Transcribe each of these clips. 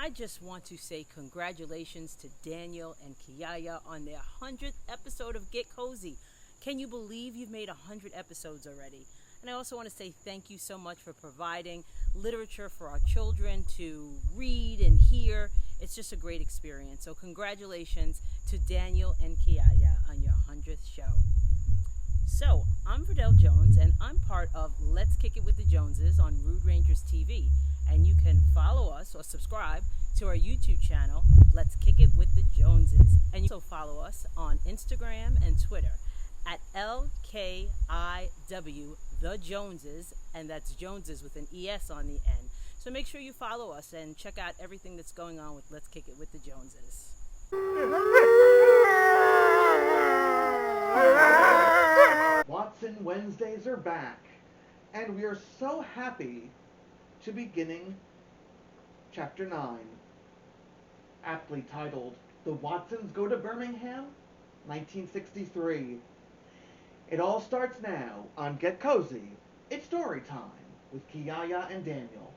I just want to say congratulations to Daniel and Kiyaya on their 100th episode of Get Kozy. Can you believe you've made 100 episodes already? And I also want to say thank you so much for providing literature for our children to read and hear. It's just a great experience. So congratulations to Daniel and Kiyaya on your 100th show. So, I'm Verdell Jones, and I'm part of Let's Kick It with the Joneses on Rude Rangers TV. And you can follow us or subscribe to our YouTube channel, Let's Kick It with the Joneses. And you can also follow us on Instagram and Twitter at LKIW The Joneses, and that's Joneses with an ES on the end. So make sure you follow us and check out everything that's going on with Let's Kick It with the Joneses. Watson Wednesdays are back, and we are so happy to be beginning Chapter 9, aptly titled The Watsons Go to Birmingham, 1963. It all starts now on Get Kozy. It's story time with Kiyaya and Daniel.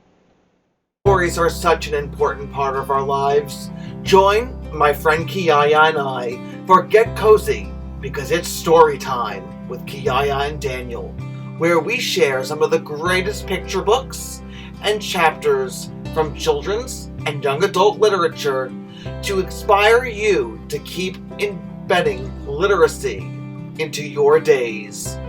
Stories are such an important part of our lives. Join my friend Kiyaya and I for Get Kozy, because it's story time with Kiyaya and Daniel, where we share some of the greatest picture books and chapters from children's and young adult literature to inspire you to keep embedding literacy into your days.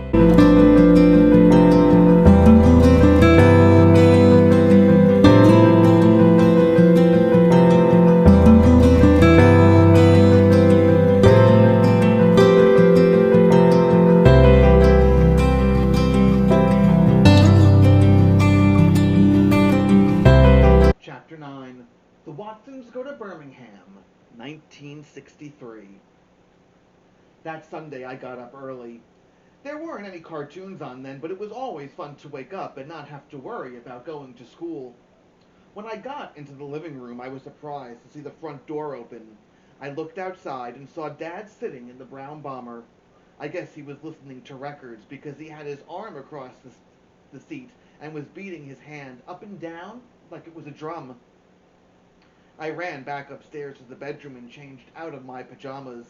Chapter 9, The Watsons Go to Birmingham, 1963. That Sunday I got up early. There weren't any cartoons on then, but it was always fun to wake up and not have to worry about going to school. When I got into the living room, I was surprised to see the front door open. I looked outside and saw Dad sitting in the brown bomber. I guess he was listening to records because he had his arm across the seat and was beating his hand up and down like it was a drum. I ran back upstairs to the bedroom and changed out of my pajamas.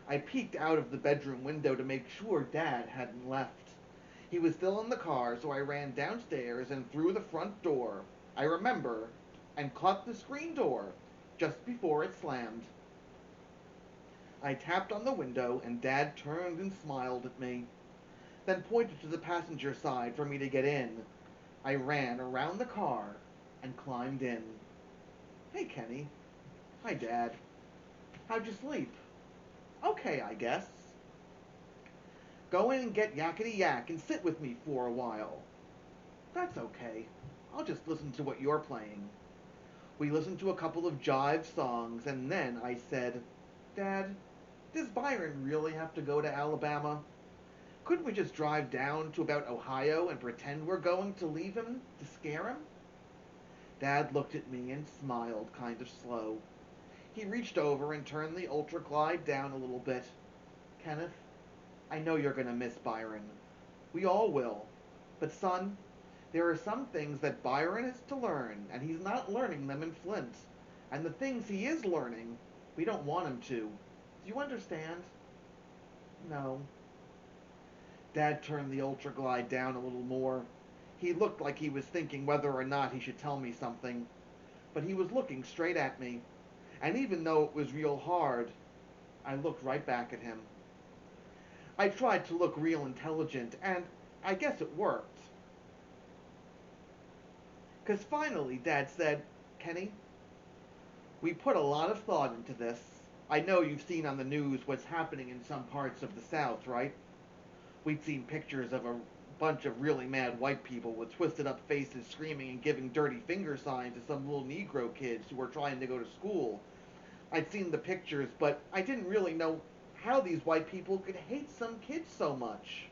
I peeked out of the bedroom window to make sure Dad hadn't left. He was still in the car, so I ran downstairs and through the front door, I remember, and caught the screen door just before it slammed. I tapped on the window and Dad turned and smiled at me, then pointed to the passenger side for me to get in. I ran around the car and climbed in. Hey, Kenny. Hi, Dad. How'd you sleep? Okay, I guess. Go in and get yakety yak and sit with me for a while. That's okay. I'll just listen to what you're playing. We listened to a couple of jive songs, and then I said, Dad, does Byron really have to go to Alabama? Couldn't we just drive down to about Ohio and pretend we're going to leave him to scare him? Dad looked at me and smiled kind of slow. He reached over and turned the Ultra Glide down a little bit. Kenneth, I know you're going to miss Byron. We all will. But son, there are some things that Byron has to learn, and he's not learning them in Flint. And the things he is learning, we don't want him to. Do you understand? No. Dad turned the Ultra Glide down a little more. He looked like he was thinking whether or not he should tell me something. But he was looking straight at me. And even though it was real hard, I looked right back at him. I tried to look real intelligent, and I guess it worked. 'Cause finally, Dad said, Kenny, we put a lot of thought into this. I know you've seen on the news what's happening in some parts of the South, right? We'd seen pictures of a bunch of really mad white people with twisted up faces screaming and giving dirty finger signs to some little Negro kids who were trying to go to school. I'd seen the pictures, but I didn't really know how these white people could hate some kids so much.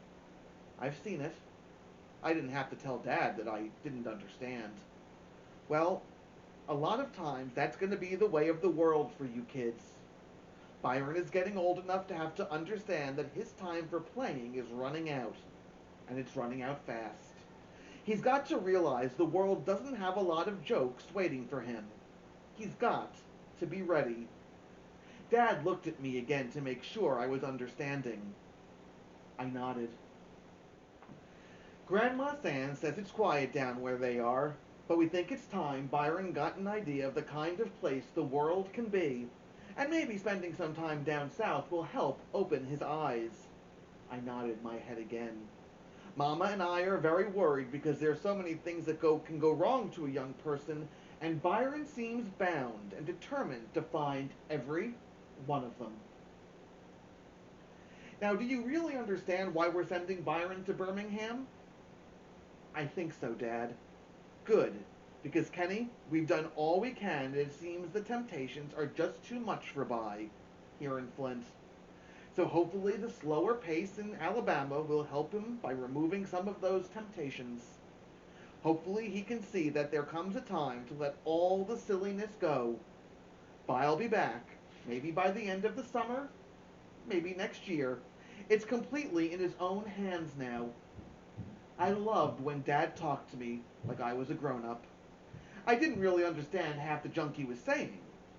I've seen it. I didn't have to tell Dad that I didn't understand. Well, a lot of times that's going to be the way of the world for you kids. Byron is getting old enough to have to understand that his time for playing is running out. And it's running out fast. He's got to realize the world doesn't have a lot of jokes waiting for him. He's got to be ready. Dad looked at me again to make sure I was understanding. I nodded. Grandma San says it's quiet down where they are, but we think it's time Byron got an idea of the kind of place the world can be, and maybe spending some time down south will help open his eyes. I nodded my head again. Mama and I are very worried because there are so many things that can go wrong to a young person, and Byron seems bound and determined to find every one of them. Now, do you really understand why we're sending Byron to Birmingham? I think so, Dad. Good, because Kenny, we've done all we can, and it seems the temptations are just too much for By here in Flint. So hopefully the slower pace in Alabama will help him by removing some of those temptations. Hopefully he can see that there comes a time to let all the silliness go. By'll be back, maybe by the end of the summer, maybe next year. It's completely in his own hands now. I loved when Dad talked to me like I was a grown-up. I didn't really understand half the junk he was saying,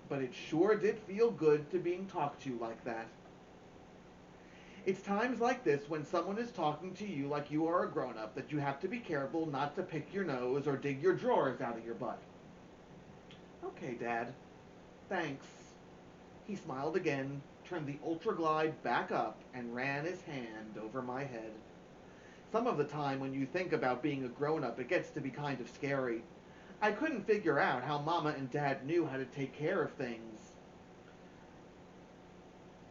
but it sure did feel good to being talked to like that. It's times like this when someone is talking to you like you are a grown-up that you have to be careful not to pick your nose or dig your drawers out of your butt. Okay, Dad. Thanks. He smiled again, turned the Ultra Glide back up, and ran his hand over my head. Some of the time when you think about being a grown-up, it gets to be kind of scary. I couldn't figure out how Mama and Dad knew how to take care of things.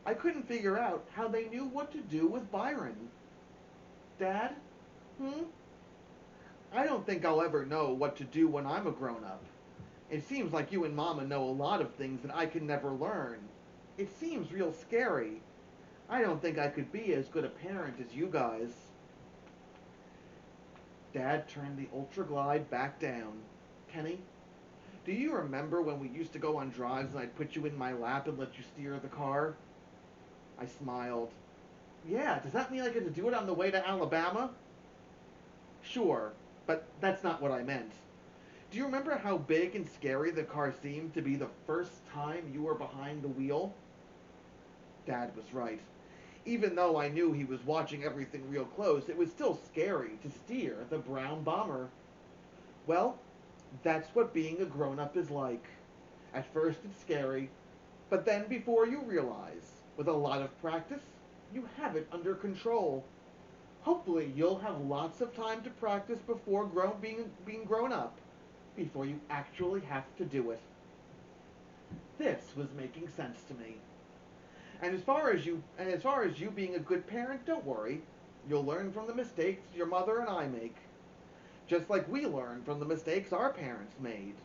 I couldn't figure out how they knew what to do with Byron. Dad? I don't think I'll ever know what to do when I'm a grown-up. It seems like you and Mama know a lot of things that I can never learn. It seems real scary. I don't think I could be as good a parent as you guys. Dad turned the Ultra Glide back down. Kenny, do you remember when we used to go on drives and I'd put you in my lap and let you steer the car? I smiled. Yeah, does that mean I get to do it on the way to Alabama? Sure, but that's not what I meant. Do you remember how big and scary the car seemed to be the first time you were behind the wheel? Dad was right. Even though I knew he was watching everything real close, it was still scary to steer the brown bomber. Well, that's what being a grown-up is like. At first it's scary, but then before you realize, with a lot of practice, you have it under control. Hopefully you'll have lots of time to practice before being grown up, before you actually have to do it. This was making sense to me. And as far as you being a good parent, don't worry. You'll learn from the mistakes your mother and I make. Just like we learn from the mistakes our parents made.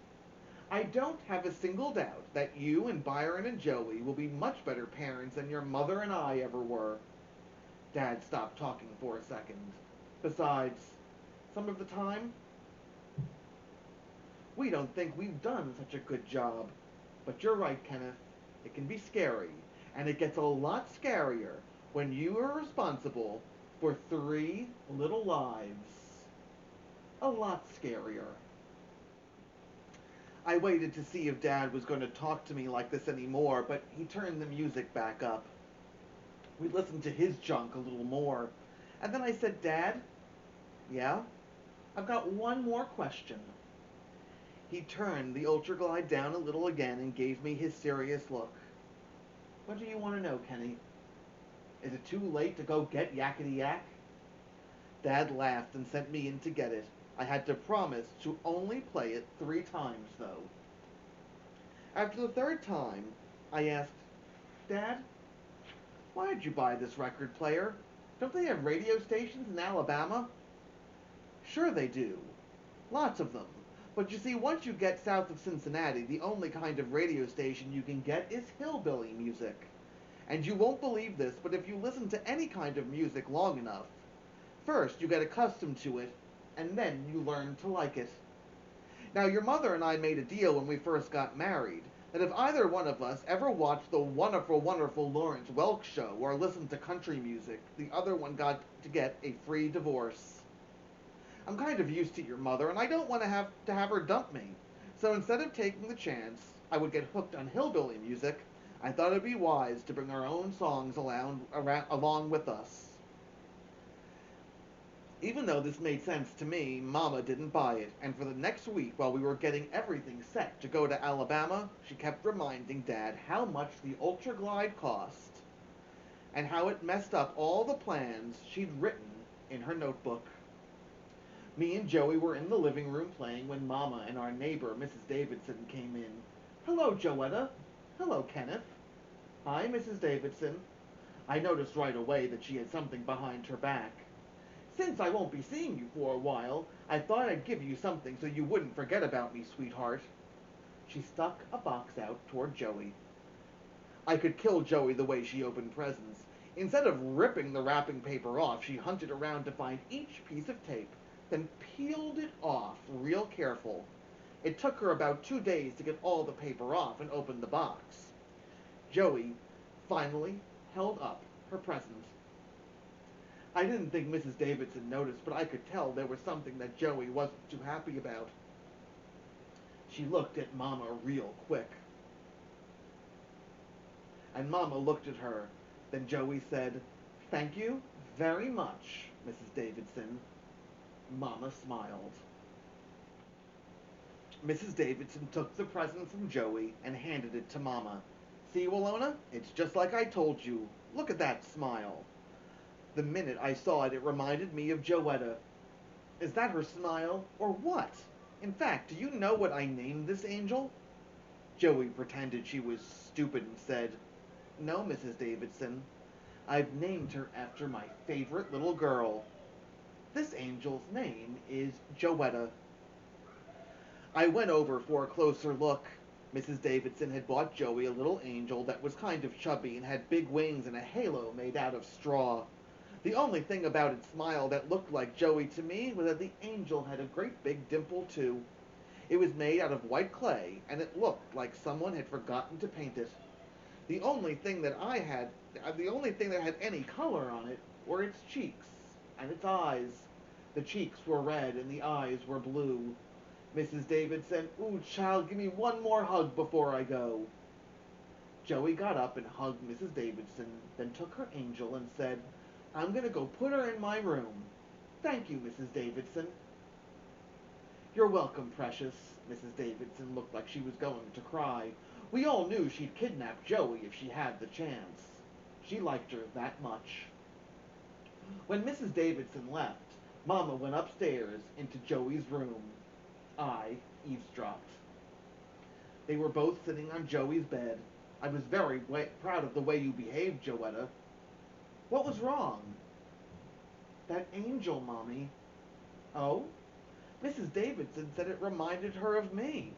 I don't have a single doubt that you and Byron and Joey will be much better parents than your mother and I ever were. Dad stopped talking for a second. Besides, some of the time, we don't think we've done such a good job. But you're right, Kenneth. It can be scary. And it gets a lot scarier when you are responsible for 3 little lives. A lot scarier. I waited to see if Dad was going to talk to me like this anymore, but he turned the music back up. We listened to his junk a little more. And then I said, Dad? Yeah? I've got one more question. He turned the Ultra Glide down a little again and gave me his serious look. What do you want to know, Kenny? Is it too late to go get Yakety Yak? Dad laughed and sent me in to get it. I had to promise to only play it 3 times, though. After the 3rd time, I asked, Dad, why did you buy this record player? Don't they have radio stations in Alabama? Sure they do. Lots of them. But you see, once you get south of Cincinnati, the only kind of radio station you can get is hillbilly music. And you won't believe this, but if you listen to any kind of music long enough, first you get accustomed to it, and then you learn to like it. Now, your mother and I made a deal when we first got married, that if either one of us ever watched the wonderful, wonderful Lawrence Welk show or listened to country music, the other one got to get a free divorce. I'm kind of used to your mother, and I don't want to have her dump me. So instead of taking the chance, I would get hooked on hillbilly music, I thought it'd be wise to bring our own songs along with us. Even though this made sense to me, Mama didn't buy it, and for the next week, while we were getting everything set to go to Alabama, she kept reminding Dad how much the Ultra Glide cost, and how it messed up all the plans she'd written in her notebook. Me and Joey were in the living room playing when Mama and our neighbor, Mrs. Davidson, came in. "Hello, Joetta." "Hello, Kenneth." "Hi, Mrs. Davidson." I noticed right away that she had something behind her back. "Since I won't be seeing you for a while, I thought I'd give you something so you wouldn't forget about me, sweetheart." She stuck a box out toward Joey. I could kill Joey the way she opened presents. Instead of ripping the wrapping paper off, she hunted around to find each piece of tape, then peeled it off real careful. It took her about 2 days to get all the paper off and open the box. Joey finally held up her present. I didn't think Mrs. Davidson noticed, but I could tell there was something that Joey wasn't too happy about. She looked at Mama real quick. And Mama looked at her. Then Joey said, "Thank you very much, Mrs. Davidson." Mama smiled. Mrs. Davidson took the present from Joey and handed it to Mama. "See, Willona? It's just like I told you. Look at that smile." The minute I saw it, it reminded me of Joetta. Is that her smile, or what? In fact, do you know what I named this angel? Joey pretended she was stupid and said, "No, Mrs. Davidson. I've named her after my favorite little girl. This angel's name is Joetta." I went over for a closer look. Mrs. Davidson had bought Joey a little angel that was kind of chubby and had big wings and a halo made out of straw. The only thing about its smile that looked like Joey to me was that the angel had a great big dimple too. It was made out of white clay, and it looked like someone had forgotten to paint it. The only thing that had any color on it were its cheeks and its eyes. The cheeks were red and the eyes were blue. Mrs. David said, "Ooh, child, give me one more hug before I go." Joey got up and hugged Mrs. Davidson, then took her angel and said, "I'm going to go put her in my room. Thank you, Mrs. Davidson." "You're welcome, precious." Mrs. Davidson looked like she was going to cry. We all knew she'd kidnap Joey if she had the chance. She liked her that much. When Mrs. Davidson left, Mama went upstairs into Joey's room. I eavesdropped. They were both sitting on Joey's bed. I was very proud of the way you behaved, Joetta. What was wrong? That angel, Mommy. Oh? Mrs. Davidson said it reminded her of me,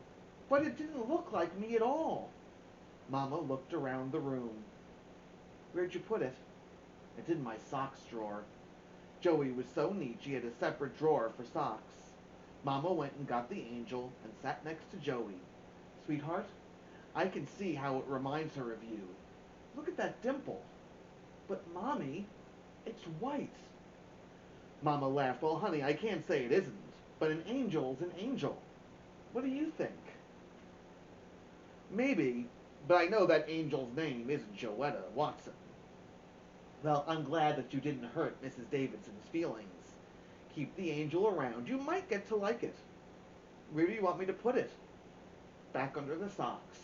but it didn't look like me at all. Mama looked around the room. Where'd you put it? It's in my socks drawer. Joey was so neat she had a separate drawer for socks. Mama went and got the angel and sat next to Joey. Sweetheart, I can see how it reminds her of you. Look at that dimple. But, Mommy, it's white. Mama laughed. Well, honey, I can't say it isn't, but an angel's an angel. What do you think? Maybe, but I know that angel's name isn't Joetta Watson. Well, I'm glad that you didn't hurt Mrs. Davidson's feelings. Keep the angel around. You might get to like it. Where do you want me to put it? Back under the socks.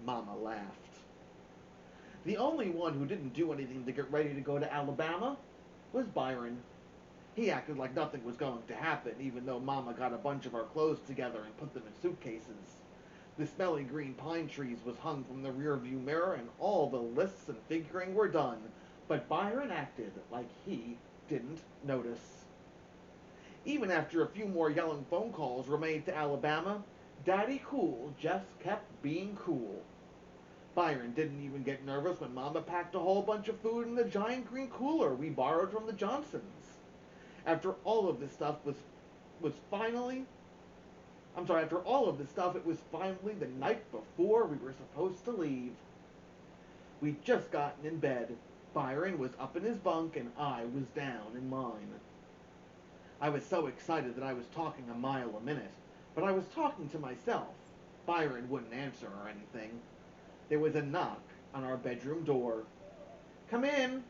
Mama laughed. The only one who didn't do anything to get ready to go to Alabama was Byron. He acted like nothing was going to happen, even though Mama got a bunch of our clothes together and put them in suitcases. The smelly green pine trees was hung from the rearview mirror, and all the lists and figuring were done, but Byron acted like he didn't notice. Even after a few more yelling phone calls were made to Alabama, Daddy Cool just kept being cool. Byron didn't even get nervous when Mama packed a whole bunch of food in the giant green cooler we borrowed from the Johnsons. After all of this stuff, it was finally the night before we were supposed to leave. We'd just gotten in bed. Byron was up in his bunk and I was down in mine. I was so excited that I was talking a mile a minute, but I was talking to myself. Byron wouldn't answer or anything. There was a knock on our bedroom door. "Come in."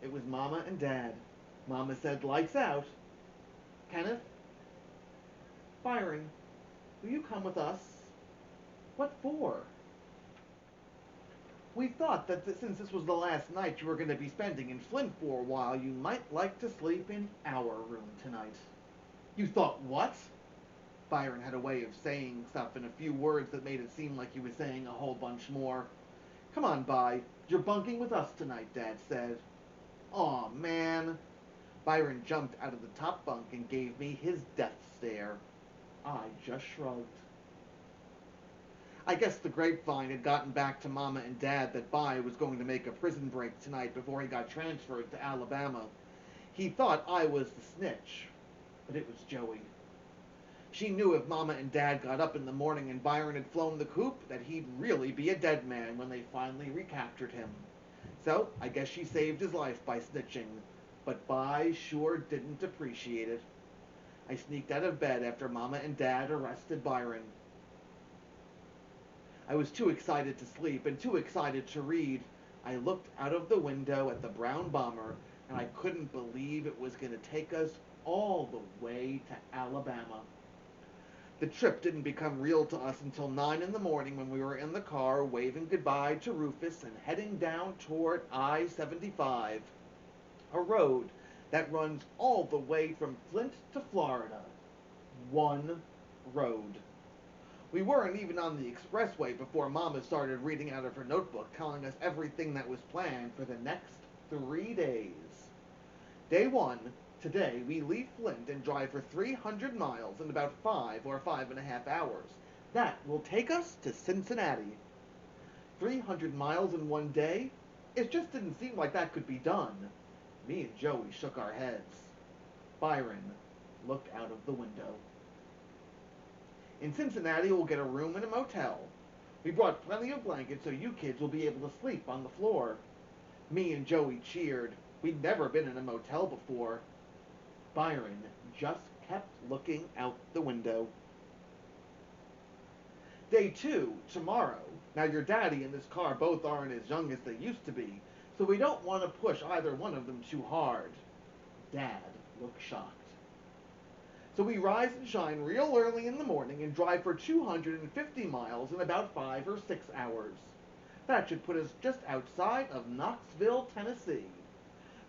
It was Mama and Dad. Mama said, "Lights out." "Kenneth?" "Byron, will you come with us?" "What for?" "We thought that since this was the last night you were going to be spending in Flint for a while, you might like to sleep in our room tonight." "You thought what?" Byron had a way of saying stuff in a few words that made it seem like he was saying a whole bunch more. "Come on, By. You're bunking with us tonight," Dad said. "Aw, man." Byron jumped out of the top bunk and gave me his death stare. I just shrugged. I guess the grapevine had gotten back to Mama and Dad that By was going to make a prison break tonight before he got transferred to Alabama. He thought I was the snitch, but it was Joey. She knew if Mama and Dad got up in the morning and Byron had flown the coop, that he'd really be a dead man when they finally recaptured him. So I guess she saved his life by snitching, but By sure didn't appreciate it. I sneaked out of bed after Mama and Dad arrested Byron. I was too excited to sleep and too excited to read. I looked out of the window at the brown bomber, and I couldn't believe it was going to take us all the way to Alabama. The trip didn't become real to us until 9 in the morning when we were in the car waving goodbye to Rufus and heading down toward I-75, a road that runs all the way from Flint to Florida. One road. We weren't even on the expressway before Mama started reading out of her notebook, telling us everything that was planned for the next 3 days. Day 1, today, we leave Flint and drive for 300 miles in about 5 or 5.5 hours. That will take us to Cincinnati. 300 miles in one day? It just didn't seem like that could be done. Me and Joey shook our heads. Byron looked out of the window. "In Cincinnati, we'll get a room in a motel. We brought plenty of blankets so you kids will be able to sleep on the floor." Me and Joey cheered. We'd never been in a motel before. Byron just kept looking out the window. Day 2, tomorrow. Now your daddy and this car both aren't as young as they used to be, so we don't want to push either one of them too hard. Dad looked shocked. So we rise and shine real early in the morning and drive for 250 miles in about 5 or 6 hours. That should put us just outside of Knoxville, Tennessee.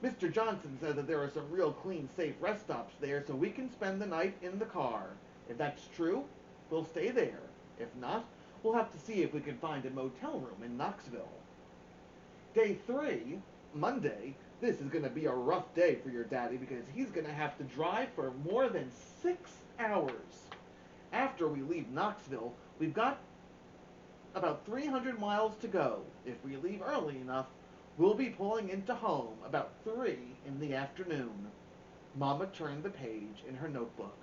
Mr. Johnson said that there are some real clean, safe rest stops there, so we can spend the night in the car. If that's true, we'll stay there. If not, we'll have to see if we can find a motel room in Knoxville. Day 3, Monday. This is going to be a rough day for your daddy because he's going to have to drive for more than 6 hours. After we leave Knoxville, we've got about 300 miles to go. If we leave early enough, we'll be pulling into home about 3 in the afternoon. Mama turned the page in her notebook.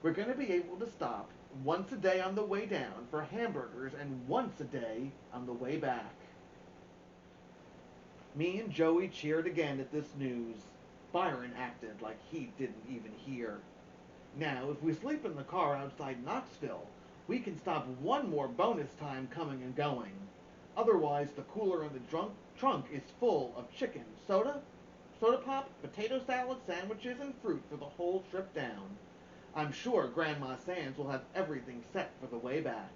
We're going to be able to stop once a day on the way down for hamburgers and once a day on the way back. Me and Joey cheered again at this news. Byron acted like he didn't even hear. Now, if we sleep in the car outside Knoxville, we can stop one more bonus time coming and going. Otherwise, the cooler in the trunk is full of chicken, soda pop, potato salad, sandwiches, and fruit for the whole trip down. I'm sure Grandma Sands will have everything set for the way back.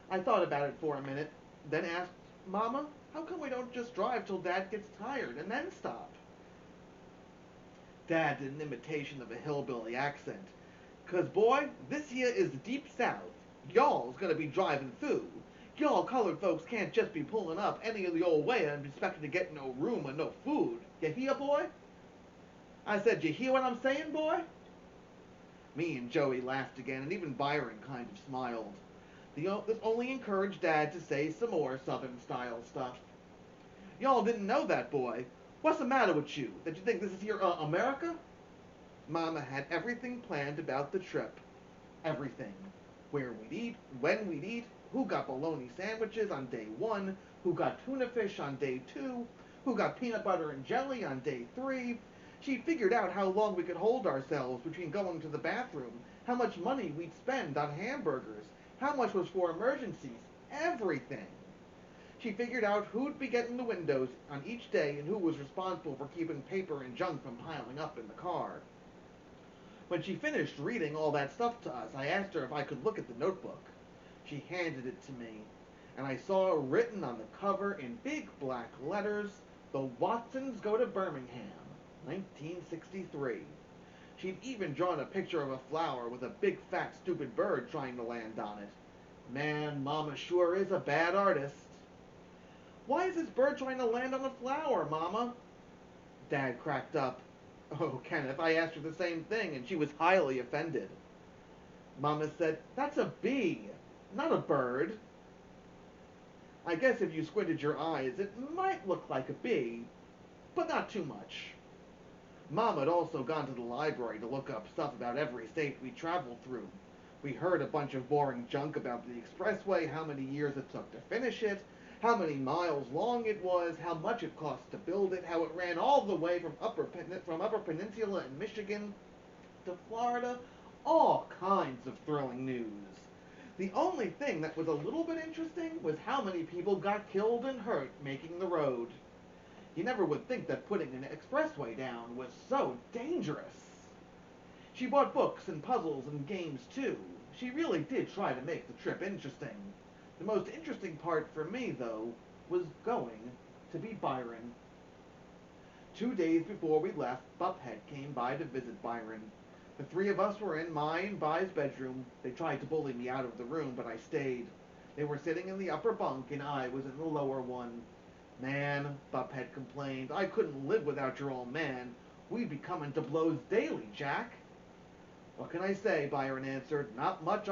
I thought about it for a minute, then asked, "Mama, how come we don't just drive till Dad gets tired and then stop?" Dad did an imitation of a hillbilly accent. "'Cause boy, this here is the deep south. Y'all's gonna be driving through. Y'all colored folks can't just be pulling up any of the old way and expecting to get no room or no food. You hear, boy?" I said, "You hear what I'm saying, boy?" Me and Joey laughed again, and even Byron kind of smiled. This only encouraged Dad to say some more Southern-style stuff. "Y'all didn't know that, boy. What's the matter with you? That you think this is here, America?" Mama had everything planned about the trip. Everything. Where we'd eat, when we'd eat, who got bologna sandwiches on day 1, who got tuna fish on day 2, who got peanut butter and jelly on day 3. She figured out how long we could hold ourselves between going to the bathroom, how much money we'd spend on hamburgers, how much was for emergencies, everything. She figured out who'd be getting the windows on each day and who was responsible for keeping paper and junk from piling up in the car. When she finished reading all that stuff to us, I asked her if I could look at the notebook. She handed it to me, and I saw written on the cover in big black letters, "The Watsons Go to Birmingham, 1963. She'd even drawn a picture of a flower with a big fat stupid bird trying to land on it. Man, Mama sure is a bad artist. Why is this bird trying to land on a flower, Mama? Dad cracked up. Oh, Kenneth, I asked her the same thing, and she was highly offended. Mama said, "That's a bee, not a bird." I guess if you squinted your eyes, it might look like a bee, but not too much. Mom had also gone to the library to look up stuff about every state we traveled through. We heard a bunch of boring junk about the expressway, how many years it took to finish it, how many miles long it was, how much it cost to build it, how it ran all the way from Upper Peninsula in Michigan to Florida, all kinds of thrilling news. The only thing that was a little bit interesting was how many people got killed and hurt making the road. You never would think that putting an expressway down was so dangerous. She bought books and puzzles and games too. She really did try to make the trip interesting. The most interesting part for me, though, was going to be Byron. 2 days before we left, Buphead came by to visit Byron. The three of us were in my and By's bedroom. They tried to bully me out of the room, but I stayed. They were sitting in the upper bunk, and I was in the lower one. Man, Buphead complained, I couldn't live without your old man. We'd be coming to blows daily, Jack. What can I say, Byron answered. Not much.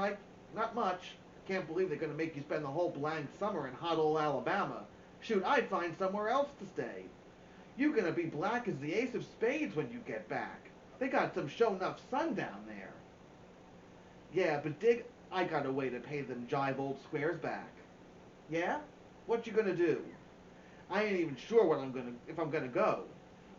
Can't believe they're going to make you spend the whole blank summer in hot old Alabama. Shoot, I'd find somewhere else to stay. You're going to be black as the ace of spades when you get back. They got some show enough sun down there. Yeah, but dig, I got a way to pay them jive old squares back. Yeah? What you gonna do? I ain't even sure if I'm gonna go.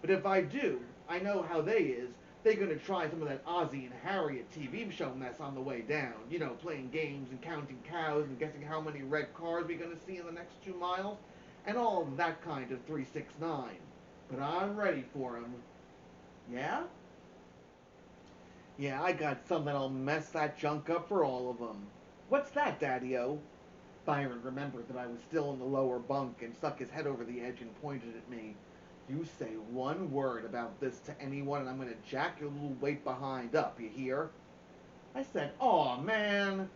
But if I do, I know how they is. They're gonna try some of that Ozzie and Harriet TV show mess on the way down. You know, playing games and counting cows and guessing how many red cars we're gonna see in the next 2 miles. And all that kind of 369. But I'm ready for 'em. Yeah? Yeah, I got something that'll mess that junk up for all of 'em. What's that, Daddy-O? Byron remembered that I was still in the lower bunk and stuck his head over the edge and pointed at me. You say one word about this to anyone and I'm going to jack your little weight behind up, you hear? I said, "Aw, man."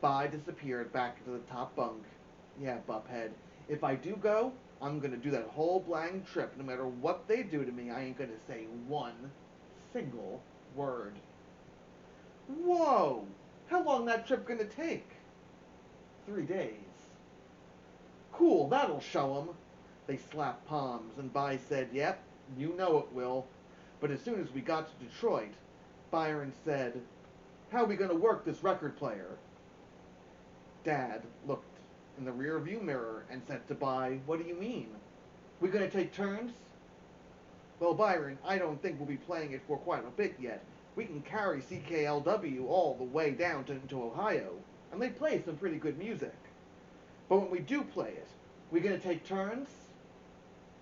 By disappeared back into the top bunk. Yeah, Buphead, if I do go, I'm going to do that whole blank trip. No matter what they do to me, I ain't going to say one single word. Whoa! How long that trip gonna take? 3 days. Cool, that'll show 'em. They slapped palms, and By said, "Yep, you know it will." But as soon as we got to Detroit, Byron said, "How are we gonna work this record player?" Dad looked in the rear view mirror and said to By, "What do you mean? We gonna take turns?" Well, Byron, I don't think we'll be playing it for quite a bit yet. We can carry CKLW all the way down into Ohio, and they play some pretty good music. But when we do play it, we gonna take turns?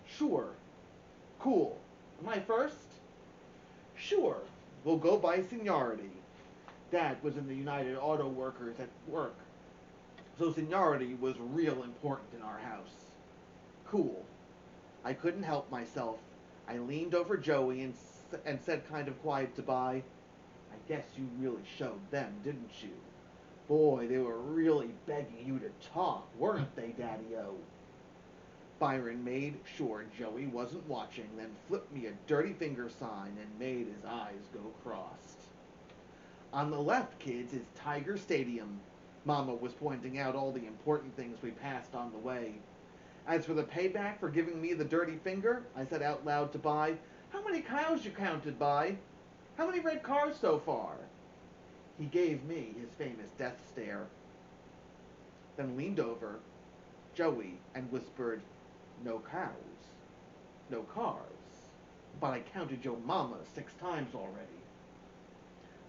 Sure. Cool. Am I first? Sure. We'll go by seniority. Dad was in the United Auto Workers at work, so seniority was real important in our house. Cool. I couldn't help myself. I leaned over Joey and said kind of quiet to By, "I guess you really showed them, didn't you? Boy, they were really begging you to talk, weren't they, Daddy-O?" Byron made sure Joey wasn't watching, then flipped me a dirty finger sign and made his eyes go crossed. On the left, kids, is Tiger Stadium. Mama was pointing out all the important things we passed on the way. As for the payback for giving me the dirty finger, I said out loud to By, "How many cows you counted, By? How many red cars so far?" He gave me his famous death stare, then leaned over Joey and whispered, "No cows, no cars, but I counted your mama 6 times already."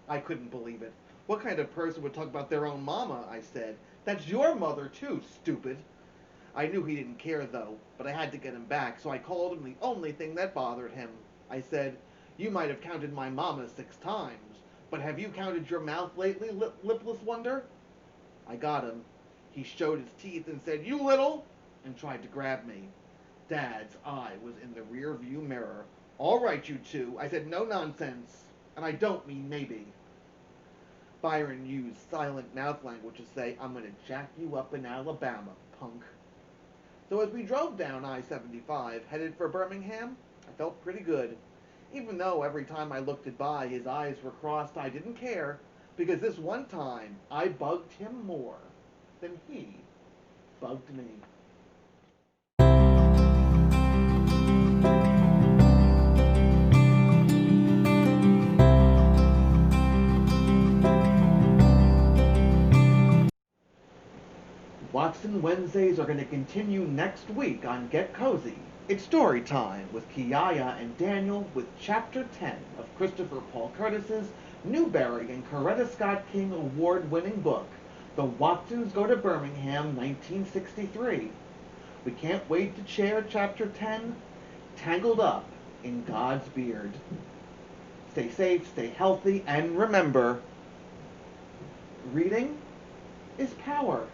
I couldn't believe it. What kind of person would talk about their own mama, I said. That's your mother, too, stupid. I knew he didn't care, though, but I had to get him back, so I called him the only thing that bothered him. I said, you might have counted my mama 6 times, but have you counted your mouth lately, lipless wonder? I got him. He showed his teeth and said, you little, and tried to grab me. Dad's eye was in the rear view mirror. All right, you two. I said, no nonsense, and I don't mean maybe. Byron used silent mouth language to say, I'm going to jack you up in Alabama, punk. So as we drove down I-75, headed for Birmingham, I felt pretty good. Even though every time I looked at By, his eyes were crossed, I didn't care, because this one time I bugged him more than he bugged me. Watson Wednesdays are going to continue next week on Get Cozy. It's story time with Kiyaya and Daniel with Chapter 10 of Christopher Paul Curtis's Newberry and Coretta Scott King award-winning book, The Watsons Go to Birmingham, 1963. We can't wait to share Chapter 10, Tangled Up in God's Beard. Stay safe, stay healthy, and remember, reading is power.